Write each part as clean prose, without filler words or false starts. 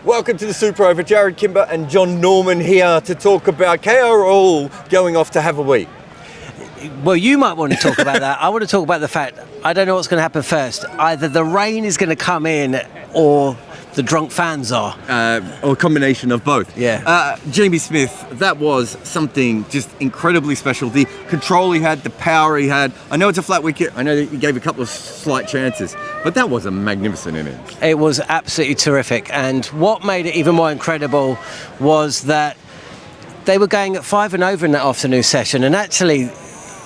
Welcome to the Super Over. Jarrod Kimber and Jon Norman here to talk about KRL going off to have a wee. Well, you might want to talk about that. I want to talk about the fact I don't know what's going to happen first. Either the rain is going to come in or the drunk fans are. Or a combination of both. Yeah. Jamie Smith, that was something just incredibly special. The control he had, the power he had. I know it's a flat wicket. I know that he gave a couple of slight chances. But that was a magnificent innings. It was absolutely terrific. And what made it even more incredible was that they were going at 5 and over in that afternoon session. And actually,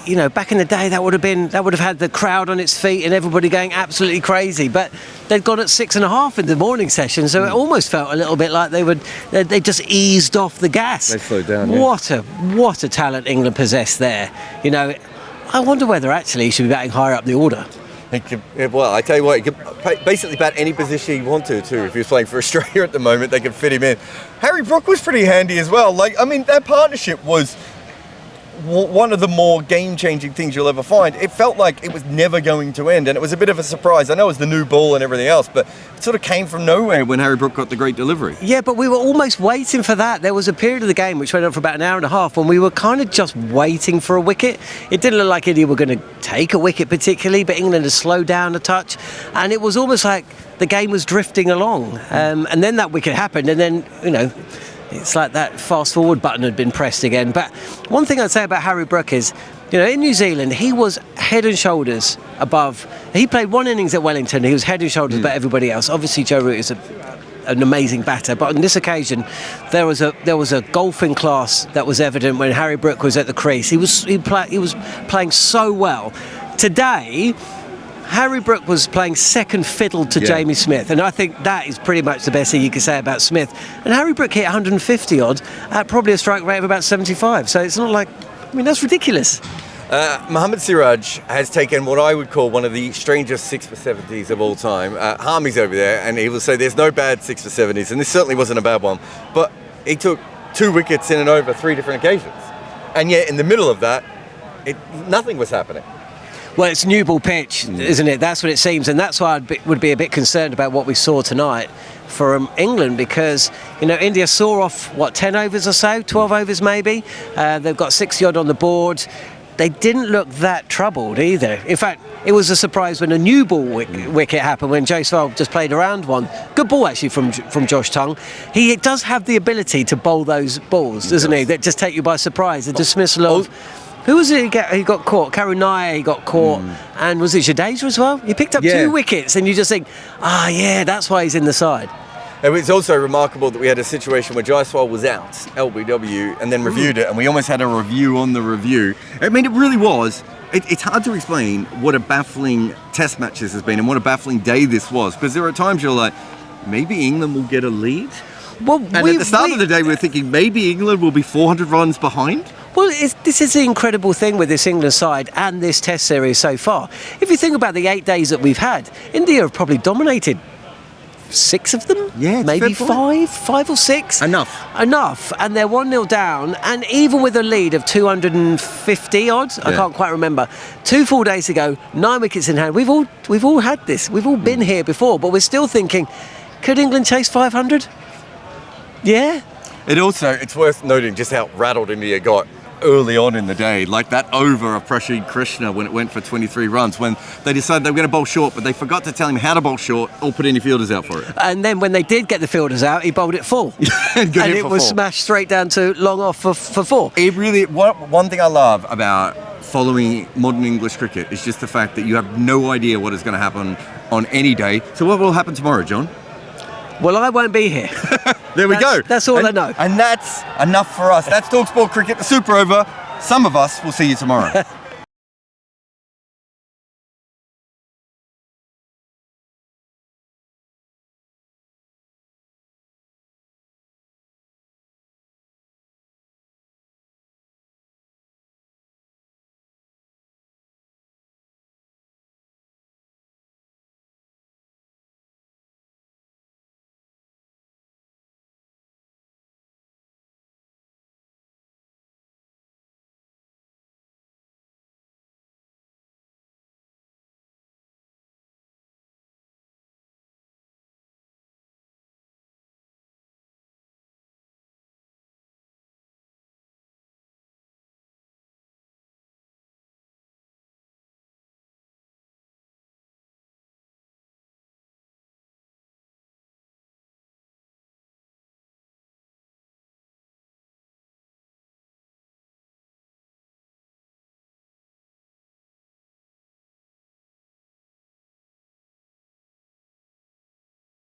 you know, back in the day, that would have had the crowd on its feet and everybody going absolutely crazy. But they'd gone at 6.5 in the morning session, so it almost felt a little bit like they just eased off the gas. They slowed down. Yeah. What a talent England possessed there. You know, I wonder whether actually he should be batting higher up the order. Well, I tell you what, he could basically bat any position he wanted to. If he was playing for Australia at the moment, they could fit him in. Harry Brook was pretty handy as well. Like, I mean, that partnership was one of the more game-changing things you'll ever find. It felt like it was never going to end, and it was a bit of a surprise. I know it was the new ball and everything else, but it sort of came from nowhere when Harry Brook got the great delivery. Yeah, but we were almost waiting for that. There was a period of the game which went on for about an hour and a half when we were kind of just waiting for a wicket. It didn't look like India were going to take a wicket particularly, but England had slowed down a touch, and it was almost like the game was drifting along. And then that wicket happened, and then, you know, it's like that fast forward button had been pressed again. But one thing I'd say about Harry Brook is, you know, in New Zealand, he was head and shoulders above. He played one innings at Wellington. He was head and shoulders above everybody else. Obviously, Joe Root is an amazing batter, but on this occasion, there was a golfing class that was evident when Harry Brook was at the crease. He was playing so well. Today, Harry Brook was playing second fiddle to Jamie Smith, and I think that is pretty much the best thing you can say about Smith. And Harry Brook hit 150 odd at probably a strike rate of about 75, so it's not like, I mean, that's ridiculous. Mohammed Siraj has taken what I would call one of the strangest 6 for 70s of all time. Harmy's over there, and he will say there's no bad 6 for 70s, and this certainly wasn't a bad one. But he took 2 wickets in and over 3 different occasions, and yet in the middle of that, nothing was happening. Well, it's new ball pitch, isn't it? That's what it seems, and that's why I would be a bit concerned about what we saw tonight from England, because, you know, India saw off, 10 overs or so, 12 overs maybe. They've got 60 odd on the board. They didn't look that troubled either. In fact, it was a surprise when a new ball wicket happened, when Jaiswal just played around one. Good ball, actually, from Josh Tongue. He does have the ability to bowl those balls, doesn't he? That just take you by surprise. The dismissal of... Who was it he got caught? Karunaya, he got caught. And was it Jadeja as well? He picked up 2 wickets, and you just think, that's why he's in the side. It was also remarkable that we had a situation where Jaiswal was out, LBW, and then reviewed it, and we almost had a review on the review. I mean, it really was. It's hard to explain what a baffling test match this has been and what a baffling day this was, because there are times you're like, maybe England will get a lead? Well, at the start of the day, we were thinking maybe England will be 400 runs behind. Well, this is the incredible thing with this England side and this Test series so far. If you think about the 8 days that we've had, India have probably dominated 6 of them? Yeah, maybe 5 or 6? Enough. And they're 1-0 down, and even with a lead of 250 odd, I can't quite remember, 2 full days ago, 9 wickets in hand. We've all had this. We've all been here before, but we're still thinking, could England chase 500? Yeah. It's worth noting just how rattled India got early on in the day, like that over of Prashid Krishna when it went for 23 runs, when they decided they were going to bowl short, but they forgot to tell him how to bowl short or put any fielders out for it. And then when they did get the fielders out, he bowled it full. and it was smashed straight down to long off for 4. It really, one thing I love about following modern English cricket is just the fact that you have no idea what is going to happen on any day. So what will happen tomorrow, John? Well, I won't be here. There we go. That's all I know. And that's enough for us. That's talkSPORT Cricket, the Super Over. Some of us will see you tomorrow.